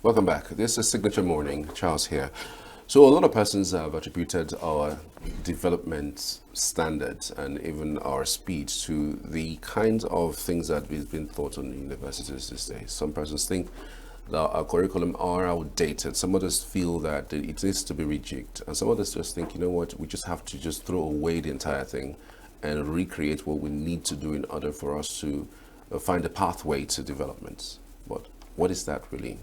Welcome back. This is Signature Morning. Charles here. So a lot of persons have attributed our development standards and even our speed to the kinds of things that we've been taught on universities these days. Some persons think that our curriculum are outdated. Some others feel that it needs to be rejigged. And some others just think, you know what, we just have to just throw away the entire thing and recreate what we need to do in order for us to find a pathway to development. But what is that really?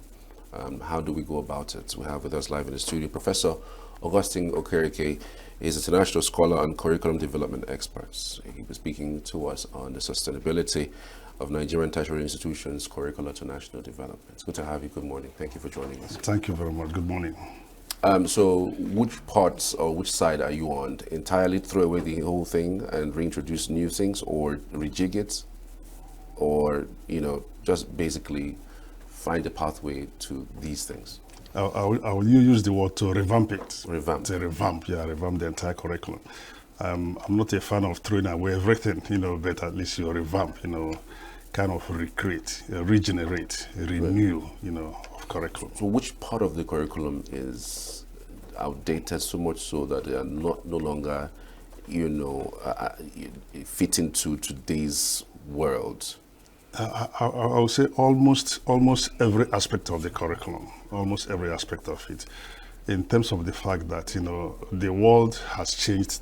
How do we go about it? We have with us live in the studio Professor AUGUSTINE OKEREKE. Is an international scholar and curriculum development expert. He was speaking to us on the sustainability of Nigerian tertiary institutions, curricula to national development. It's good to have you. Good morning. Thank you for joining us. Thank you very much. Good morning. So which parts or which side are you on? Entirely throw away the whole thing and reintroduce new things, or rejig it, or, you know, just basically find a pathway to these things? I will use the word to revamp it. Revamp. To revamp the entire curriculum. I'm not a fan of throwing away everything, but at least you revamp, kind of recreate, regenerate, renew, of curriculum. So which part of the curriculum is outdated so much so that they are no longer, fit into today's world? I would say almost every aspect of the curriculum, almost every aspect of it, in terms of the fact that, the world has changed,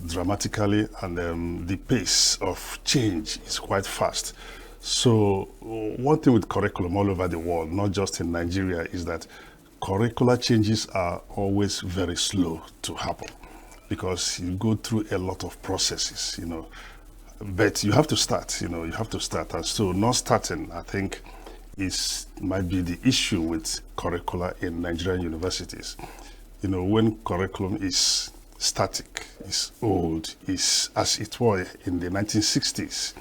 dramatically, and the pace of change is quite fast. So one thing with curriculum all over the world, not just in Nigeria, is that curricular changes are always very slow to happen because you go through a lot of processes, But you have to start, And so not starting, I think, might be the issue with curricula in Nigerian universities. When curriculum is static, is old, is as it were in the 1960s.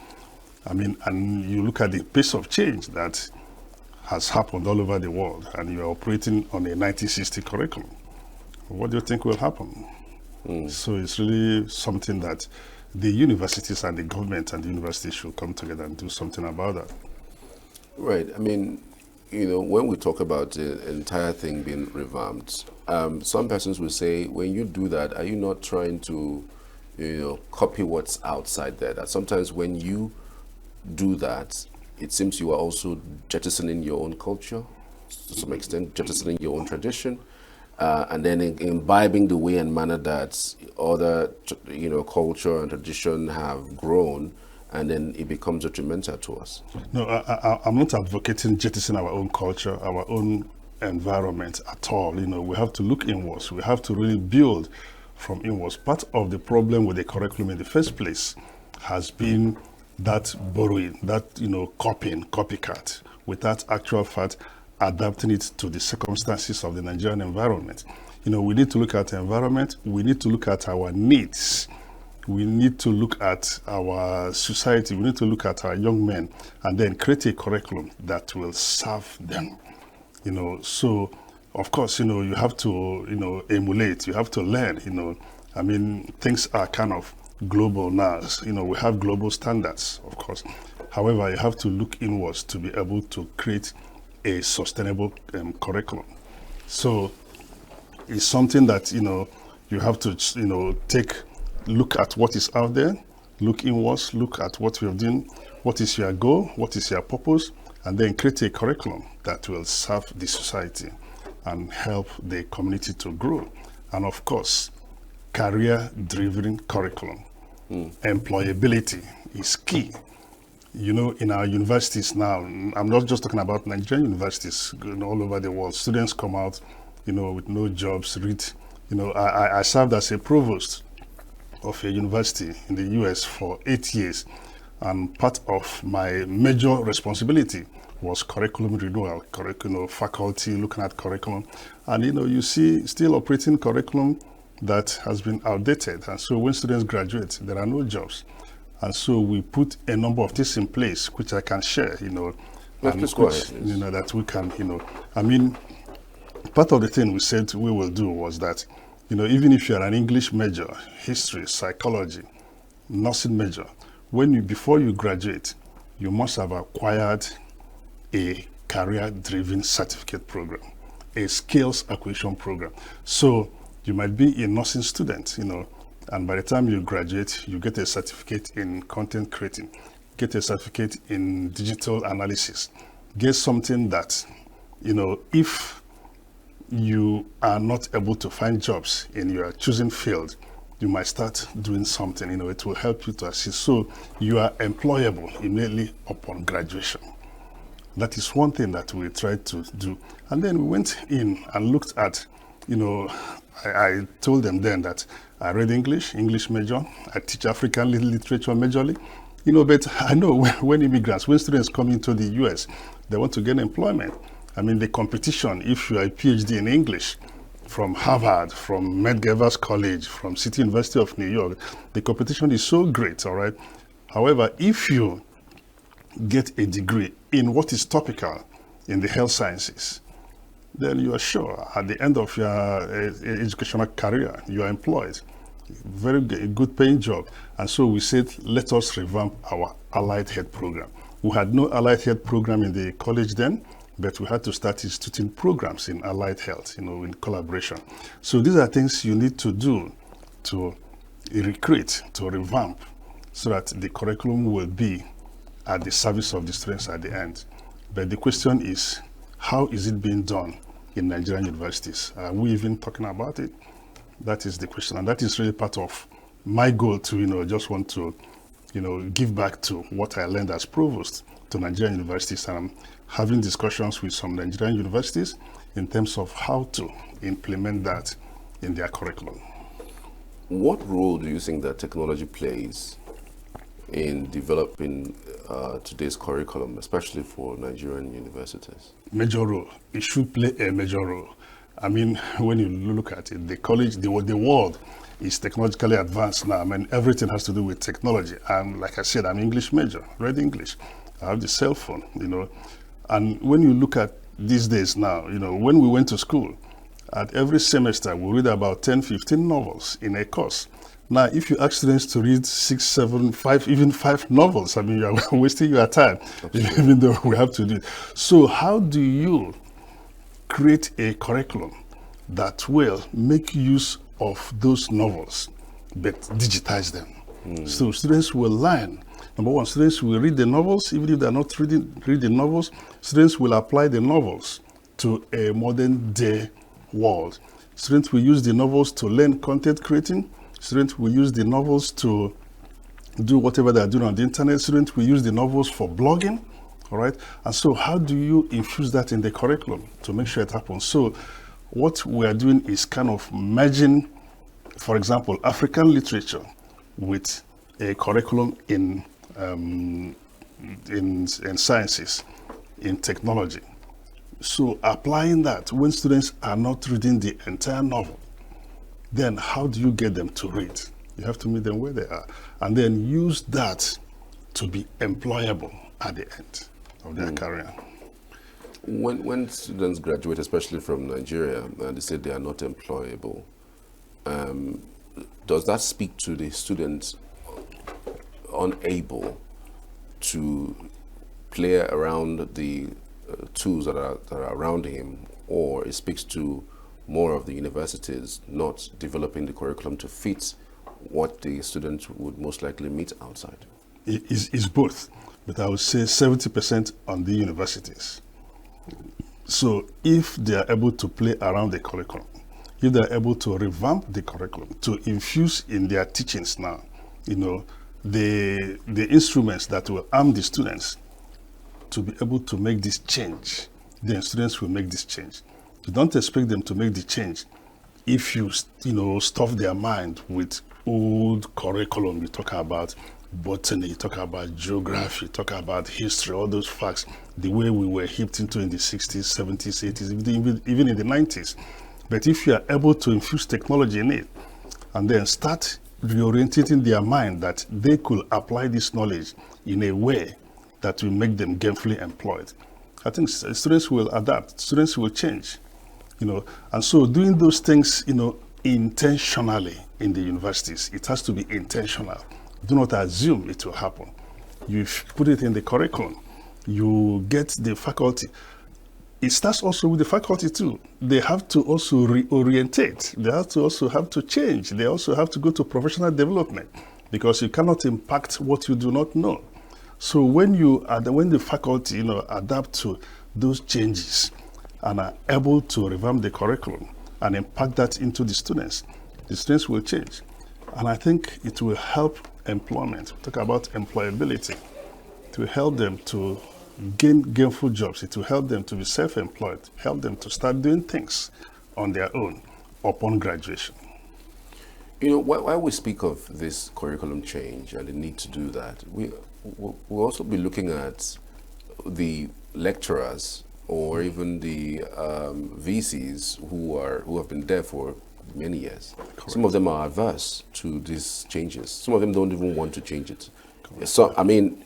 And you look at the pace of change that has happened all over the world, and you're operating on a 1960 curriculum. What do you think will happen? So it's really something that the universities and the government and the universities should come together and do something about that. Right. When we talk about the entire thing being revamped, some persons will say, when you do that, are you not trying to, copy what's outside there? That sometimes when you do that, it seems you are also jettisoning your own culture, to some extent, jettisoning your own tradition, and then imbibing the way and manner that other, culture and tradition have grown, and then it becomes detrimental to us. No, I'm not advocating jettisoning our own culture, our own environment at all. We have to look inwards. We have to really build from inwards. Part of the problem with the curriculum in the first place has been that borrowing, that, copying, copycat, without actual fact adapting it to the circumstances of the Nigerian environment. We need to look at the environment. We need to look at our needs. We need to look at our society. We need to look at our young men and then create a curriculum that will serve them. So of course, you have to, emulate, you have to learn, things are kind of global now. We have global standards, of course. However, you have to look inwards to be able to create a sustainable curriculum. So it's something that, you have to, look at what is out there, look inwards, look at what we have done, what is your goal, what is your purpose, and then create a curriculum that will serve the society and help the community to grow. And of course, career-driven curriculum. Employability is key. In our universities now, I'm not just talking about Nigerian universities, all over the world, students come out, with no jobs, I served as a provost of a university in the US for 8 years, and part of my major responsibility was curriculum renewal, faculty looking at curriculum, and you see still operating curriculum that has been outdated, and so when students graduate, there are no jobs, and so we put a number of things in place which I can share, and which, that we can, part of the thing we said we will do was that, even if you're an English major, history, psychology, nursing major, before you graduate, you must have acquired a career-driven certificate program, a skills acquisition program. So you might be a nursing student, and by the time you graduate, you get a certificate in content creating, get a certificate in digital analysis, get something that, if you are not able to find jobs in your chosen field, you might start doing something, it will help you to assist. So you are employable immediately upon graduation. That is one thing that we tried to do. And then we went in and looked at, I told them then that I read English major, I teach African literature majorly, but I know when immigrants, when students come into the US, they want to get employment. I mean, the competition, if you are a PhD in English, from Harvard, from Medgar College, from City University of New York, the competition is so great, all right? However, if you get a degree in what is topical in the health sciences, then you are sure at the end of your educational career, you are employed. Very good paying job. And so we said, let us revamp our allied health program. We had no allied health program in the college then, but we had to start instituting programs in allied health, in collaboration. So these are things you need to do to recreate, to revamp, so that the curriculum will be at the service of the students at the end. But the question is, how is it being done in Nigerian universities? Are we even talking about it? That is the question. And that is really part of my goal to, just want to, give back to what I learned as provost to Nigerian universities. And I'm having discussions with some Nigerian universities in terms of how to implement that in their curriculum. What role do you think that technology plays in developing today's curriculum, especially for Nigerian universities? Major role. It should play a major role. I mean, when you look at it, the college, the world is technologically advanced now. I mean, everything has to do with technology. And like I said, I'm English major, read English. I have the cell phone, And when you look at these days now, when we went to school, at every semester, we read about 10, 15 novels in a course. Now, if you ask students to read 6, 7, 5, even 5 novels, I mean, you are wasting your time, even though we have to do it. So how do you create a curriculum that will make use of those novels, but digitize them? So students will learn. Number one, students will read the novels, even if they're not read the novels. Students will apply the novels to a modern day world. Students will use the novels to learn content creating. Students will use the novels to do whatever they're doing on the internet. Students will use the novels for blogging, all right? And so how do you infuse that in the curriculum to make sure it happens? So what we are doing is kind of merging, for example, African literature with a curriculum in sciences, in technology. So applying that when students are not reading the entire novel, then how do you get them to read? You have to meet them where they are, and then use that to be employable at the end of their career. When students graduate, especially from Nigeria, and they say they are not employable, does that speak to the students unable to play around the tools that are around him, or it speaks to more of the universities not developing the curriculum to fit what the students would most likely meet outside? It's both, but I would say 70% on the universities. So if they are able to play around the curriculum, if they are able to revamp the curriculum, to infuse in their teachings now, the instruments that will arm the students to be able to make this change, then students will make this change. You don't expect them to make the change if you stuff their mind with old curriculum. You talk about botany, you talk about geography, you talk about history, all those facts, the way we were hipped into in the 60s, 70s, 80s, even in the 90s. But if you are able to infuse technology in it and then start reorientating their mind that they could apply this knowledge in a way that will make them gainfully employed, I think students will adapt, students will change, and so doing those things, intentionally in the universities, it has to be intentional. Do not assume it will happen. You put it in the curriculum, you get the faculty. it starts also with the faculty too. They have to also reorientate. They have to change. They also have to go to professional development, because you cannot impact what you do not know. So when the faculty, adapt to those changes and are able to revamp the curriculum and impact that into the students will change. And I think it will help employment. We talk about employability. It will help them to gain gainful jobs. It will help them to be self-employed, help them to start doing things on their own upon graduation. While we speak of this curriculum change and the need to do that, we'll also be looking at the lecturers or even the VCs who have been there for many years. Correct. Some of them are averse to these changes. Some of them don't even want to change it. Correct. So, I mean,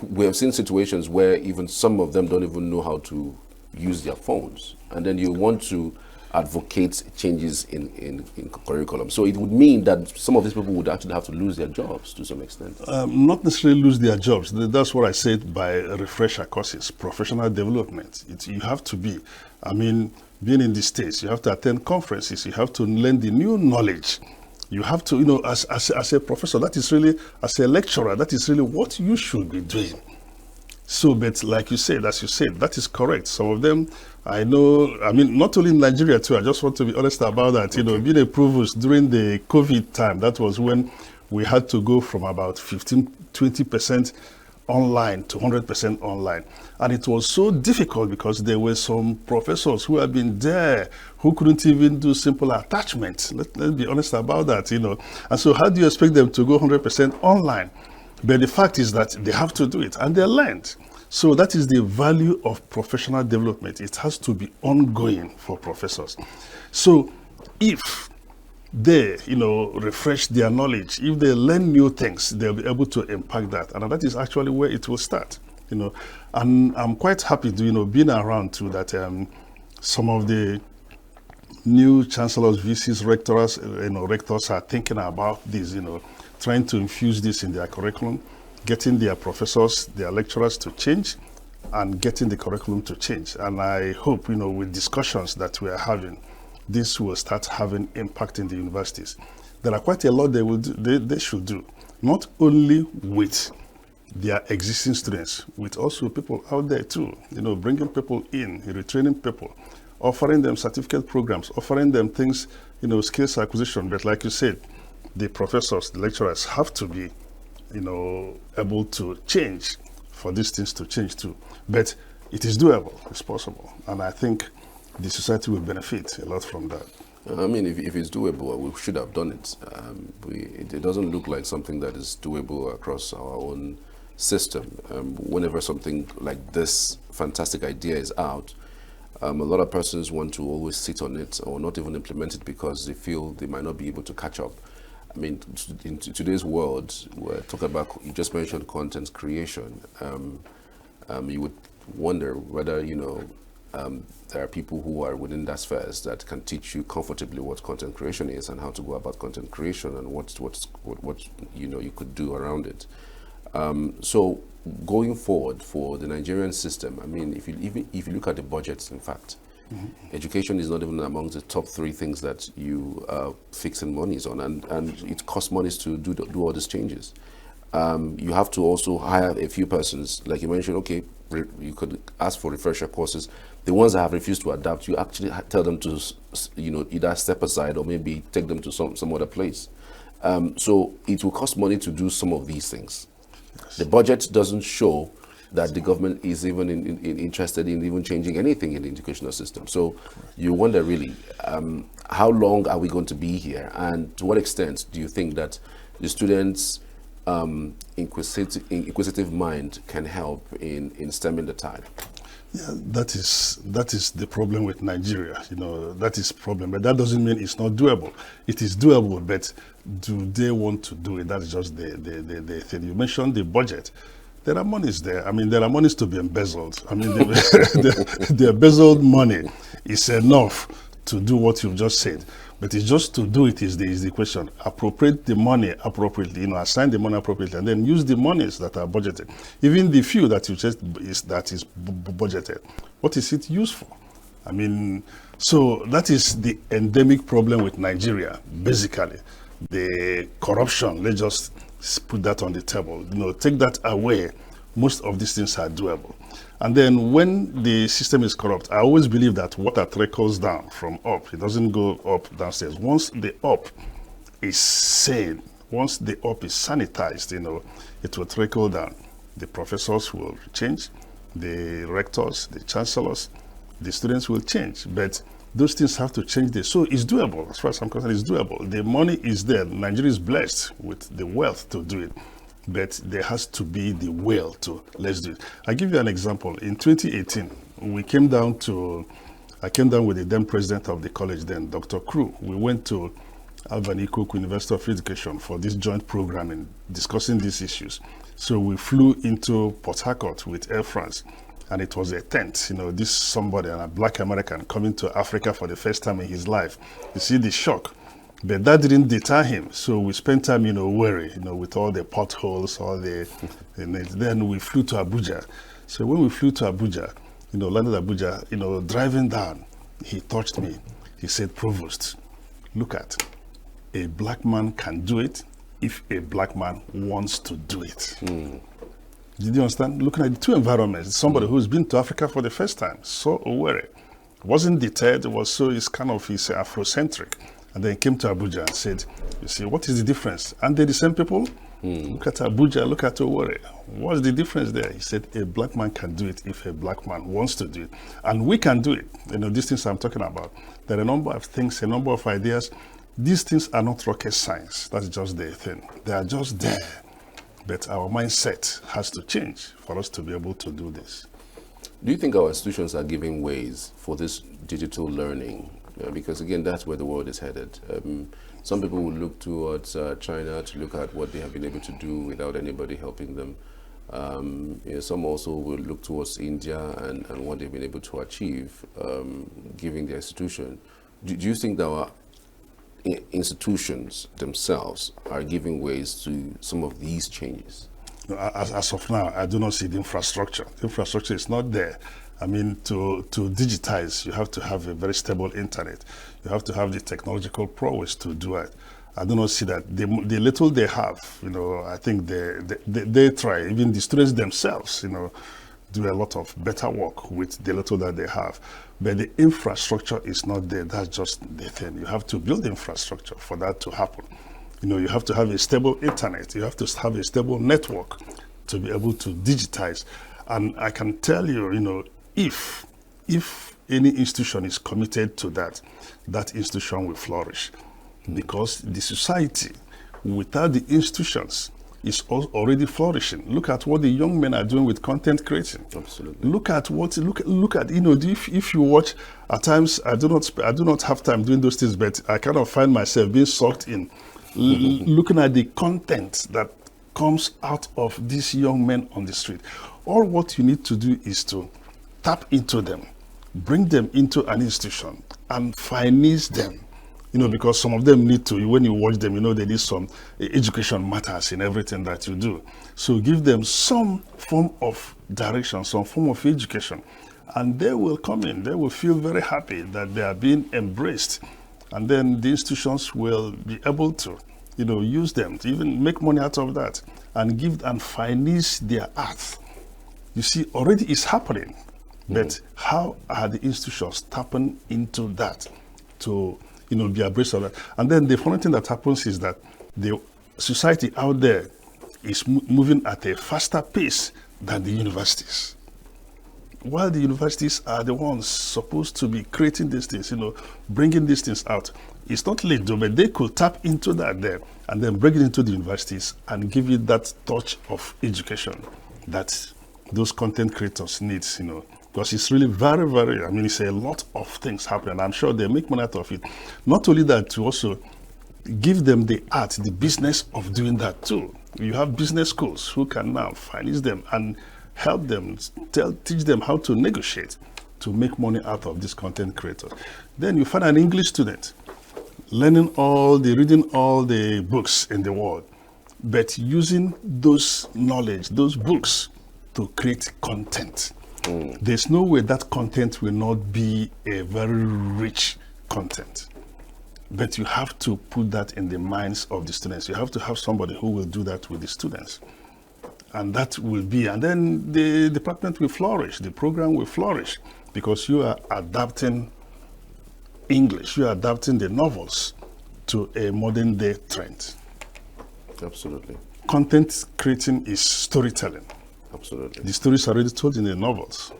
we have seen situations where even some of them don't even know how to use their phones, and then you want to advocate changes in curriculum. So it would mean that some of these people would actually have to lose their jobs to some extent. Not necessarily lose their jobs. That's what I said by refresher courses, professional development. You have to be, being in the States, you have to attend conferences, you have to learn the new knowledge. You have to, as a professor, that is really, as a lecturer, that is really what you should be doing. So, but like you said, as you said, that is correct. Some of them, I know, not only in Nigeria too, I just want to be honest about that. Being a provost during the COVID time, that was when we had to go from about 15-20% online to 100% online. And it was so difficult because there were some professors who had been there who couldn't even do simple attachments. Let's be honest about that, And so how do you expect them to go 100% online? But the fact is that they have to do it, and they learned. So that is the value of professional development. It has to be ongoing for professors. So if they, refresh their knowledge, if they learn new things, they'll be able to impact that. And that is actually where it will start, And I'm quite happy to, being around too, that some of the new chancellors, VCs, rectors are thinking about this, trying to infuse this in their curriculum, getting their professors, their lecturers to change, and getting the curriculum to change. And I hope, with discussions that we are having, this will start having impact in the universities. There are quite a lot they should do, not only with their existing students, with also people out there too, bringing people in, retraining people, offering them certificate programs, offering them things, skills acquisition. But like you said, the professors, the lecturers have to be, able to change for these things to change too. But it is doable, it's possible. And I think the society will benefit a lot from that. If it's doable, we should have done it. It doesn't look like something that is doable across our own system. Whenever something like this fantastic idea is out, a lot of persons want to always sit on it or not even implement it because they feel they might not be able to catch up. In today's world, we're talking about, you just mentioned content creation. You would wonder whether, there are people who are within that spheres that can teach you comfortably what content creation is and how to go about content creation and what you could do around it. So going forward for the Nigerian system, if you look at the budgets, in fact, education is not even among the top 3 things that you fixing monies on, and it costs monies to do all these changes. You have to also hire a few persons, like you mentioned. Okay, you could ask for refresher courses. The ones that have refused to adapt, you actually tell them to, either step aside or maybe take them to some other place. So it will cost money to do some of these things. Yes. The budget doesn't show that the government is even interested in even changing anything in the educational system. So you wonder really, how long are we going to be here? And to what extent do you think that the students' inquisitive mind can help in stemming the tide? Yeah, that is the problem with Nigeria. That is the problem, but that doesn't mean it's not doable. It is doable, but do they want to do it? That's just the thing. You mentioned the budget. There are monies there. There are monies to be embezzled. The embezzled money is enough to do what you've just said. But it's just to do it is the question. Appropriate the money appropriately, assign the money appropriately, and then use the monies that are budgeted. Even the few that you just is budgeted. What is it used for? I mean, so that is the endemic problem with Nigeria, basically. The corruption, let's just put that on the table. Take that away, most of these things are doable. And then when the system is corrupt, I always believe that water trickles down from up. It doesn't go up downstairs. Once the up is sane, once the up is sanitized, it will trickle down. The professors will change, the rectors, the chancellors, the students will change. But those things have to change. So it's doable. As far as I'm concerned, it's doable. The money is there. Nigeria is blessed with the wealth to do it. But there has to be the will to let's do it. I'll give you an example. In 2018, I came down with the then president of the college then, Dr. Crew. We went to Alban Ikoku University of Education for this joint programming, discussing these issues. So we flew into Port Harcourt with Air France, and it was a tent. This somebody, a black American, coming to Africa for the first time in his life. You see the shock. But that didn't deter him. So we spent time, worry, with all the potholes, all the, then we flew to Abuja. So when we flew to Abuja, landed Abuja, driving down, he touched me. He said, Provost, look at, a black man can do it if a black man wants to do it. Did you understand? Looking at the two environments, somebody who's been to Africa for the first time, so worried, wasn't deterred, he's Afrocentric. And then came to Abuja and said, you see, what is the difference? And they're the same people? Look at Abuja, look at Owerri. What's the difference there? He said, a black man can do it if a black man wants to do it. And we can do it. These things I'm talking about. There are a number of things, a number of ideas. These things are not rocket science. That's just the thing. They are just there. But our mindset has to change for us to be able to do this. Do you think our institutions are giving ways for this digital learning? Because again, that's where the world is headed. Some people will look towards China to look at what they have been able to do without anybody helping them. Some also will look towards India and what they've been able to achieve, giving their institution. Do you think that our institutions themselves are giving ways to some of these changes? As of now, I do not see the infrastructure. The infrastructure is not there. I mean, to digitize, you have to have a very stable internet. You have to have the technological prowess to do it. I do not see that. The little they have, I think they try. Even the students themselves, do a lot of better work with the little that they have. But the infrastructure is not there. That's just the thing. You have to build infrastructure for that to happen. You have to have a stable internet. You have to have a stable network to be able to digitize. And I can tell you, if any institution is committed to that, that institution will flourish. Because the society, without the institutions, is already flourishing. Look at what the young men are doing with content creation. Absolutely. Look at if you watch, at times I do not have time doing those things, but I kind of find myself being sucked in, looking at the content that comes out of these young men on the street. All what you need to do is to tap into them, bring them into an institution, and finance them. Because some of them need to, when you watch them, they need some education matters in everything that you do. So give them some form of direction, some form of education, and they will come in. They will feel very happy that they are being embraced. And then the institutions will be able to, use them to even make money out of that and give and finance their art. You see, already it's happening. But how are the institutions tapping into that to be abreast of that? And then the funny thing that happens is that the society out there is moving at a faster pace than the universities. While the universities are the ones supposed to be creating these things, bringing these things out. It's not late though, but they could tap into that there and then bring it into the universities and give it that touch of education that those content creators need, because it's really very, very, it's a lot of things happening. I'm sure they make money out of it. Not only that, to also give them the art, the business of doing that too. You have business schools who can now finance them and help them, teach them how to negotiate to make money out of these content creators. Then you find an English student. reading all the books in the world, but using those knowledge, those books, to create content. There's no way that content will not be a very rich content. But you have to put that in the minds of the students. You have to have somebody who will do that with the students. And that will be, and then the department will flourish, the program will flourish, because you are adapting English, you are adapting the novels to a modern day trend. Absolutely. Content creating is storytelling. Absolutely. The stories are already told in the novels.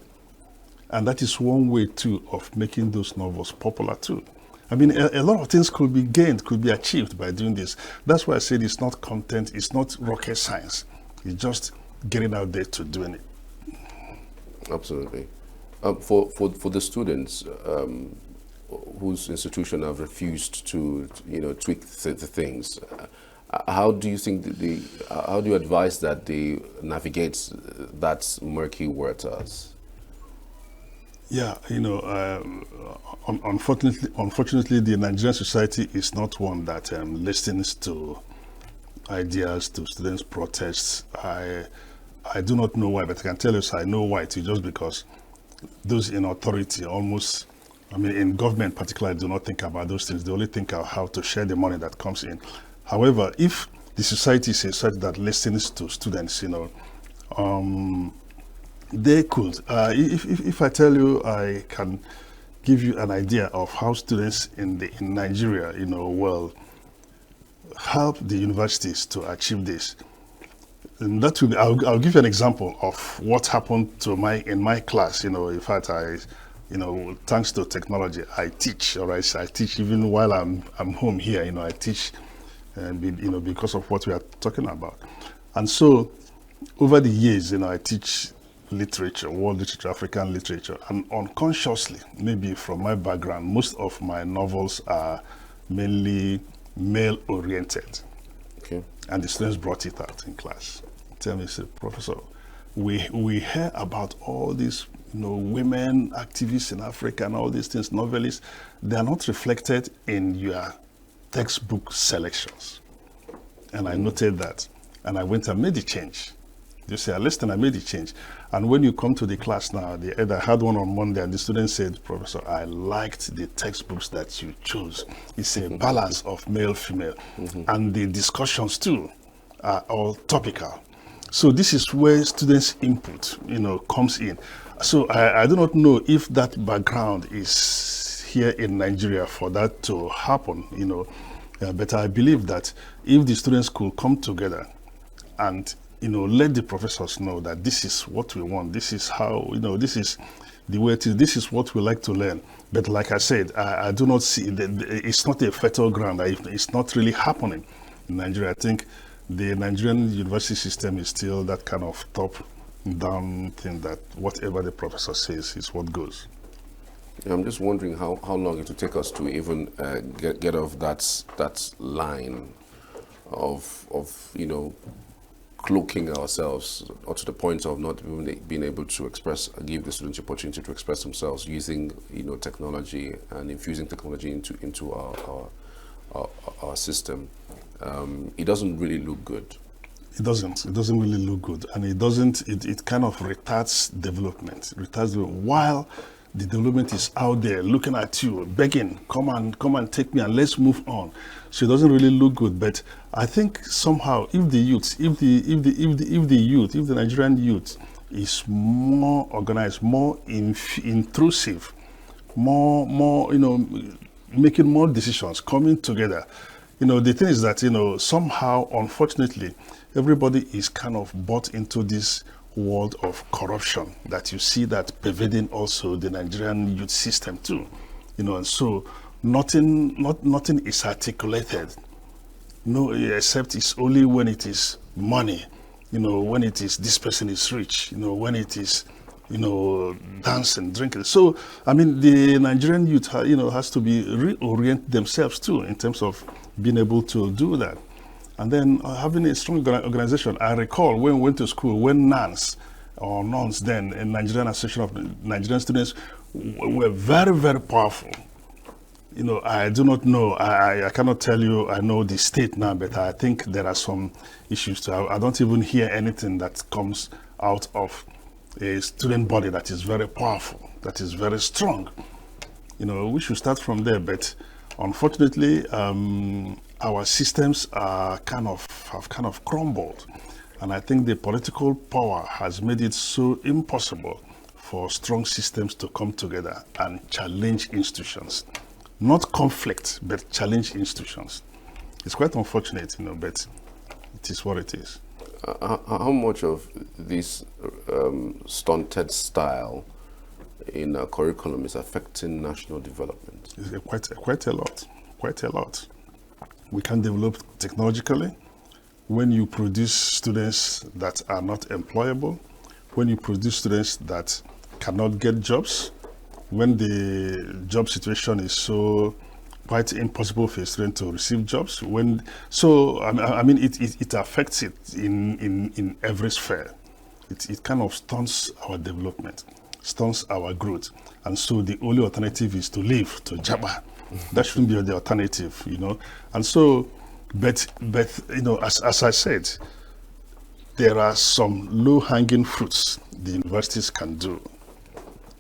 And that is one way too of making those novels popular too. I mean, a lot of things could be gained, could be achieved by doing this. That's why I said it's not content, it's not rocket science. It's just getting out there to doing it. Absolutely. For the students whose institution have refused to tweak the things, how do you think how do you advise that they navigate that murky waters? Yeah, unfortunately, the Nigerian society is not one that listens to ideas, to students' protests. I do not know why, but I can tell you, I know why. It's just because those in authority in government particularly, do not think about those things. They only think of how to share the money that comes in. However, if the society is a society that listens to students, they could. If I tell you, I can give you an idea of how students in Nigeria, will help the universities to achieve this. And that will be, I'll give you an example of what happened to in my class. In fact, thanks to technology, I teach. All right, I teach even while I'm home here. I teach, and because of what we are talking about. And so, over the years, I teach literature, world literature, African literature, and unconsciously, maybe from my background, most of my novels are mainly male-oriented. Okay. And the students brought it out in class. Tell me, say, Professor, we hear about all these women activists in Africa and all these things, novelists. They are not reflected in your textbook selections. And I noted that, and I went and made the change. You say, listen, I made the change. And when you come to the class now, I had one on Monday, and the student said, Professor, I liked the textbooks that you chose. It's a balance of male, female. And the discussions too are all topical. So this is where students' input, comes in. So I do not know if that background is here in Nigeria for that to happen, but I believe that if the students could come together and let the professors know that this is what we want, this is how, this is the way it is, this is what we like to learn. But like I said, I do not see, it's not a fertile ground. It's not really happening in Nigeria. I think the Nigerian university system is still that kind of top-down thing that whatever the professor says is what goes. I'm just wondering how long it will take us to even get off that line of cloaking ourselves, or to the point of not being able to give the students the opportunity to express themselves using technology and infusing technology into our system. It doesn't really look good. It doesn't really look good, and it kind of retards development. While the development is out there looking at you, begging, come and take me and let's move on. So it doesn't really look good. But I think somehow if the Nigerian youth is more organized, more intrusive, more making more decisions, coming together. The thing is that somehow, unfortunately, everybody is kind of bought into this world of corruption that you see that pervading also the Nigerian youth system too, and so nothing is articulated, except it's only when it is money, when it is this person is rich, when it is dancing, drinking. So the Nigerian youth has to be reorient themselves too in terms of being able to do that. And then having a strong organization. I recall when we went to school, when nuns then, in Nigerian Association of Nigerian Students, were very, very powerful. I do not know. I cannot tell you I know the state now, but I think there are some issues too. I don't even hear anything that comes out of a student body that is very powerful, that is very strong. We should start from there, but unfortunately, our systems have kind of crumbled. And I think the political power has made it so impossible for strong systems to come together and challenge institutions. Not conflict, but challenge institutions. It's quite unfortunate, but it is what it is. How much of this stunted style in a curriculum is affecting national development? Quite a lot. We can develop technologically. When you produce students that are not employable, when you produce students that cannot get jobs, when the job situation is so quite impossible for a student to receive jobs, it affects it in every sphere. It kind of stunts our development, stunts our growth, and so the only alternative is to leave, to Jabba. That shouldn't be the alternative, And so, but as I said, there are some low-hanging fruits the universities can do.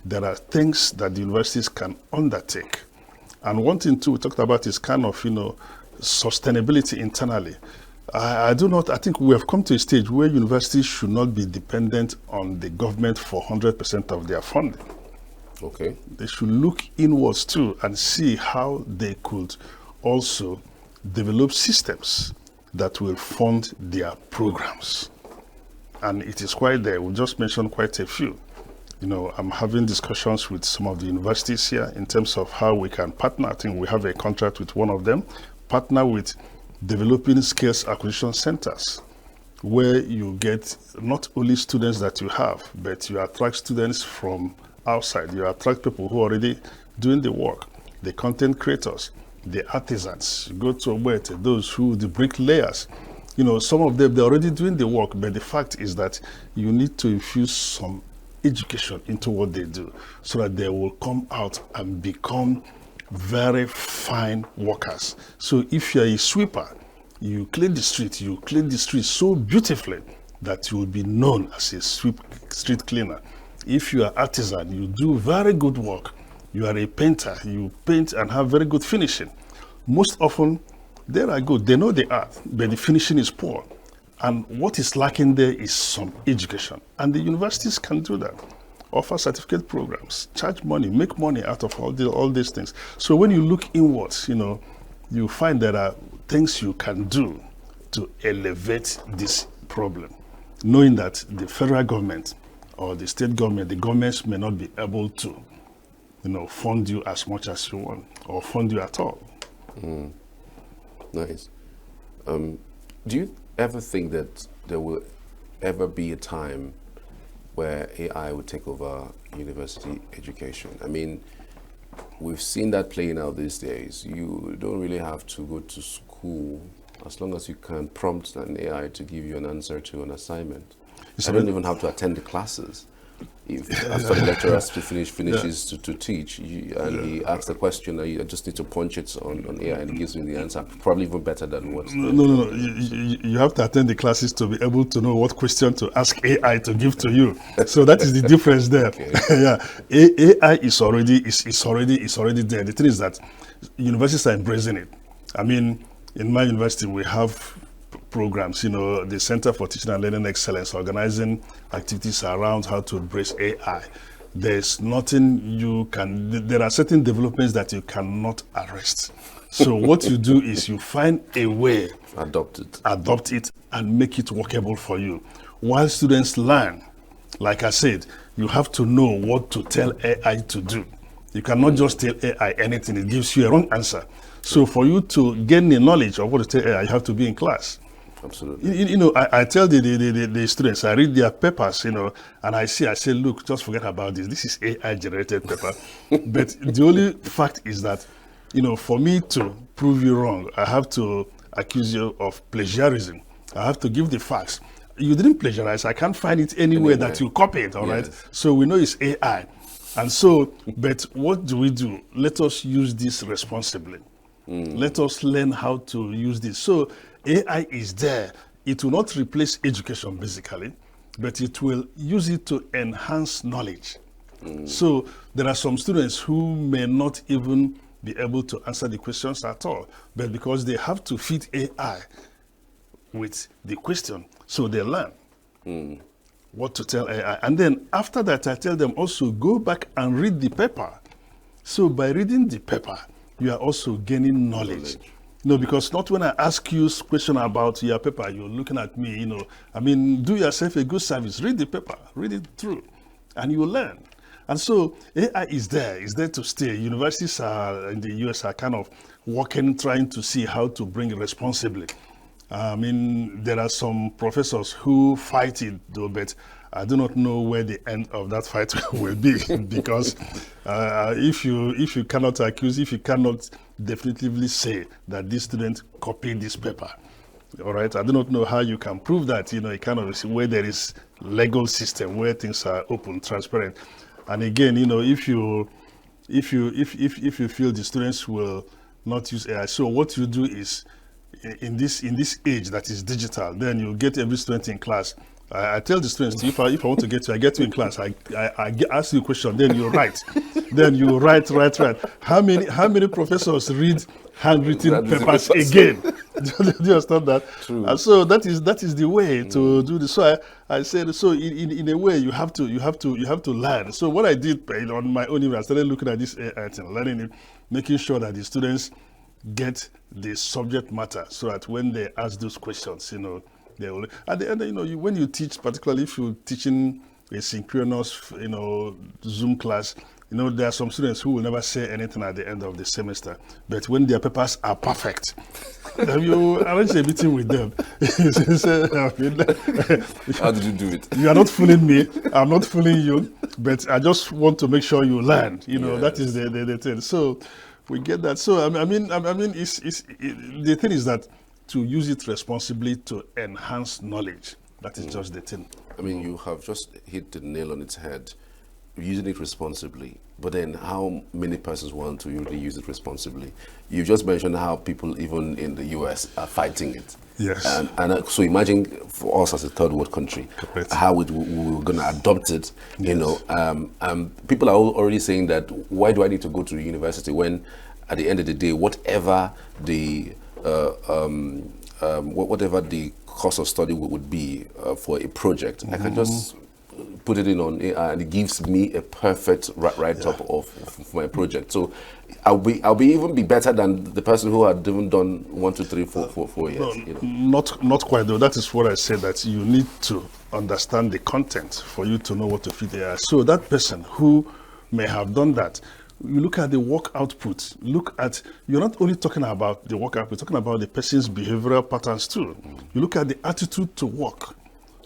There are things that the universities can undertake. And one thing too we talked about is kind of, sustainability internally. I think we have come to a stage where universities should not be dependent on the government for 100% of their funding. Okay. They should look inwards too and see how they could also develop systems that will fund their programs. And it is quite there. We just mentioned quite a few. I'm having discussions with some of the universities here in terms of how we can partner. I think we have a contract with one of them, partner with developing skills acquisition centers, where you get not only students that you have, but you attract students from outside. You attract people who are already doing the work, the content creators, the artisans. You go to Obete, the bricklayers. Some of them, they're already doing the work, but the fact is that you need to infuse some education into what they do so that they will come out and become very fine workers. So if you're a sweeper, you clean the street so beautifully that you will be known as a street cleaner. If you are artisan, you do very good work. You are a painter, you paint and have very good finishing. Most often, they are good. They know the art, but the finishing is poor. And what is lacking there is some education. And the universities can do that. Offer certificate programs, charge money, make money out of all these things. So when you look inwards, you find there are things you can do to elevate this problem, knowing that the federal government or the state government, the governments may not be able to, fund you as much as you want or fund you at all. Nice. Do you ever think that there will ever be a time where AI will take over university education? I mean, we've seen that playing out these days. You don't really have to go to school as long as you can prompt an AI to give you an answer to an assignment. I don't even have to attend the classes. If after the lecturer finishes to teach, and he asks the question, I just need to punch it on AI and it gives me the answer, probably even better than what. No. You have to attend the classes to be able to know what question to ask AI to give to you. So that is the difference there. Okay. Yeah, AI is already there. The thing is that universities are embracing it. I mean, in my university we have programs, the Center for Teaching and Learning Excellence, organizing activities around how to embrace AI. There's nothing there are certain developments that you cannot arrest. So what you do is you find a way, adopt it and make it workable for you. While students learn, like I said, you have to know what to tell AI to do. You cannot just tell AI anything, it gives you a wrong answer. So for you to gain the knowledge of what to tell AI, you have to be in class. Absolutely. I tell the students, I read their papers, and I say, look, just forget about this. This is AI-generated paper. But the only fact is that, for me to prove you wrong, I have to accuse you of plagiarism. I have to give the facts. You didn't plagiarize. I can't find it anywhere that you copy it, all right? So we know it's AI. And so, but what do we do? Let us use this responsibly. Let us learn how to use this. So AI is there. It will not replace education basically, but it will use it to enhance knowledge. So there are some students who may not even be able to answer the questions at all, but because they have to feed AI with the question, so they learn what to tell AI. And then after that, I tell them also go back and read the paper. So by reading the paper, you are also gaining knowledge. No, because not when I ask you a question about your paper, you're looking at me, I mean, do yourself a good service. Read the paper, read it through, and you will learn. And so AI is there to stay. Universities in the US are kind of working, trying to see how to bring it responsibly. I mean, there are some professors who fight it though, but I do not know where the end of that fight will be because if you cannot accuse, if you cannot definitively say that this student copied this paper, all right, I do not know how you can prove that, a kind of where there is legal system where things are open, transparent. And again, if you feel the students will not use AI, so what you do is in this age that is digital, then you get every student in class. I tell the students, if I want to get you, I get you in class. I ask you a question, then you write. Then you write. How many professors read handwritten papers again? Do you understand that? True. And so that is the way to do this. So I said, so in a way you have to learn. So what I did on my own, I started looking at this AI thing, learning it, making sure that the students get the subject matter, so that when they ask those questions, they will. At the end, when you teach, particularly if you're teaching a synchronous, Zoom class, there are some students who will never say anything at the end of the semester. But when their papers are perfect, you arrange a meeting with them. How did you do it? You are not fooling me. I'm not fooling you. But I just want to make sure you learn. Yes. That is the thing. So we get that. So I mean, the thing is that to use it responsibly to enhance knowledge. That is just the thing. I mean, you have just hit the nail on its head. Using it responsibly, but then how many persons want to really use it responsibly? You just mentioned how people even in the US are fighting it. Yes. And so imagine for us as a third world country, correct, how we're going to adopt it. Yes. People are already saying that, why do I need to go to university when at the end of the day, whatever the cost of study would be for a project, I can just put it in on AI and it gives me a perfect write-up of my project. So I'll be even be better than the person who had even done 1, 2, 3, 4 years. No, not quite though. That is what I said, that you need to understand the content for you to know what to feed AI. So that person who may have done that, you look at the work output, you're not only talking about the work output, you're talking about the person's behavioral patterns too. You look at the attitude to work.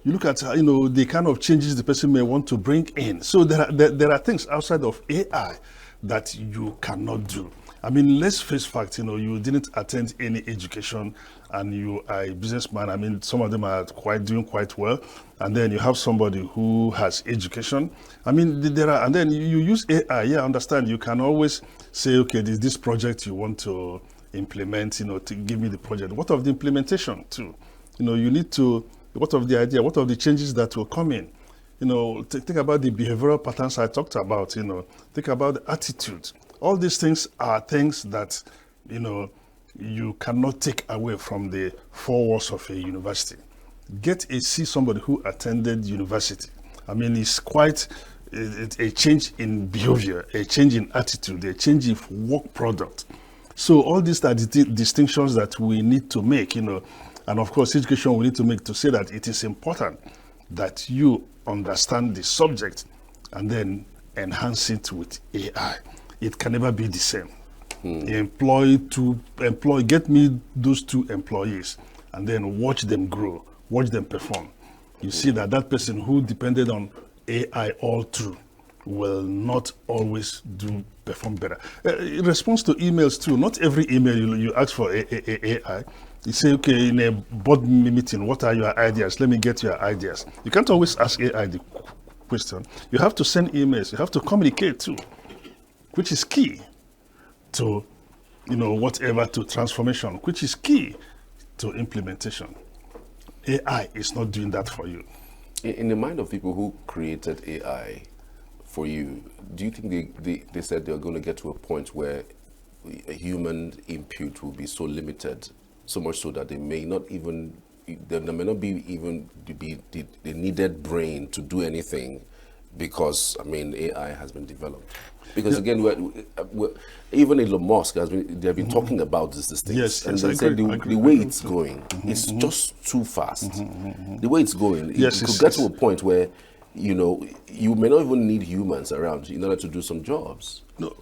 You look at the kind of changes the person may want to bring in. So there are things outside of AI that you cannot do. I mean, let's face facts. You didn't attend any education, and you are a businessman. I mean, some of them are doing quite well, and then you have somebody who has education. I mean, and then you use AI. Yeah, I understand. You can always say, okay, this project you want to implement. To give me the project. What of the implementation too? You need to. What of the idea? What of the changes that will come in? Think about the behavioral patterns I talked about. Think about the attitude. All these things are things that, you cannot take away from the four walls of a university. See somebody who attended university. I mean, it's quite a change in behavior, a change in attitude, a change in work product. So all these are the distinctions that we need to make, And of course, education we need to make to say that it is important that you understand the subject and then enhance it with AI. It can never be the same. Get me those 2 employees and then watch them grow, watch them perform. You see that person who depended on AI all through will not always perform better. In response to emails too, not every email you ask for AI. You say, okay, in a board meeting, what are your ideas? Let me get your ideas. You can't always ask AI the question. You have to send emails. You have to communicate too, which is key to, whatever, to transformation, which is key to implementation. AI is not doing that for you. In the mind of people who created AI for you, do you think they said they're going to get to a point where a human input will be so limited, so much so that they may not even, there may not be even the needed brain to do anything, because AI has been developed? Because again, even Elon Musk they've been talking about these things. Yes, and yes, they said the way it's going, it's just too fast. The way it's going, it could get to a point where you may not even need humans around in order to do some jobs. No,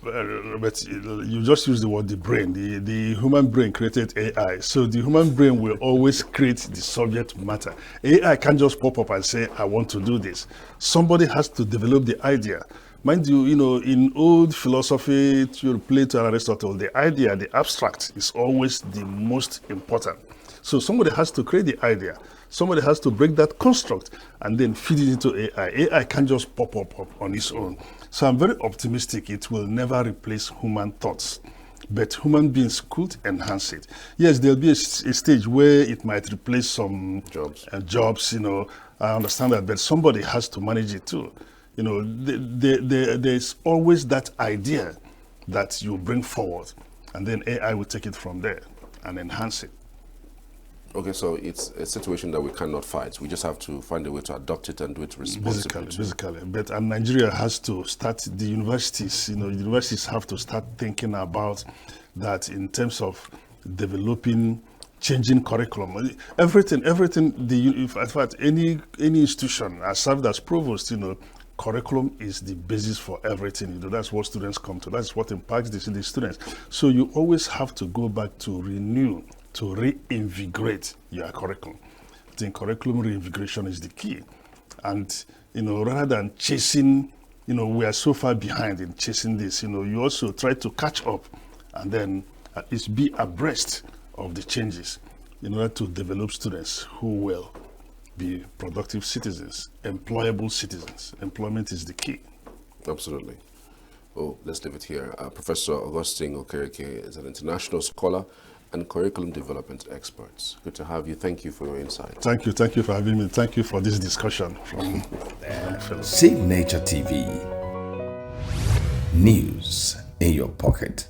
but you just use the word the brain. The human brain created AI, so the human brain will always create the subject matter. AI can't just pop up and say, I want to do this. Somebody has to develop the idea. Mind you, in old philosophy, to Plato and Aristotle, the idea, the abstract, is always the most important. So somebody has to create the idea. Somebody has to break that construct and then feed it into AI. AI can't just pop up on its own. So I'm very optimistic it will never replace human thoughts, but human beings could enhance it. Yes, there'll be a stage where it might replace some jobs, I understand that, but somebody has to manage it too. There's always that idea that you bring forward, and then AI will take it from there and enhance it. Okay, so it's a situation that we cannot fight. We just have to find a way to adopt it and do it responsibly. Basically. But Nigeria has to start, the universities, universities have to start thinking about that in terms of developing, changing curriculum. Everything, in fact, any institution has served as provost, curriculum is the basis for everything. That's what students come to. That's what impacts the students. So you always have to go back to renew, to reinvigorate your curriculum. I think curriculum reinvigoration is the key. And, rather than chasing, we are so far behind in chasing this, you also try to catch up and then at least be abreast of the changes in order to develop students who will be productive citizens, employable citizens. Employment is the key. Absolutely. Well, let's leave it here. Professor Augustine Okereke is an international scholar and curriculum development expert. Good to have you. Thank you for your insight. Thank you for having me. Thank you for this discussion. Save Nature TV. News in your pocket.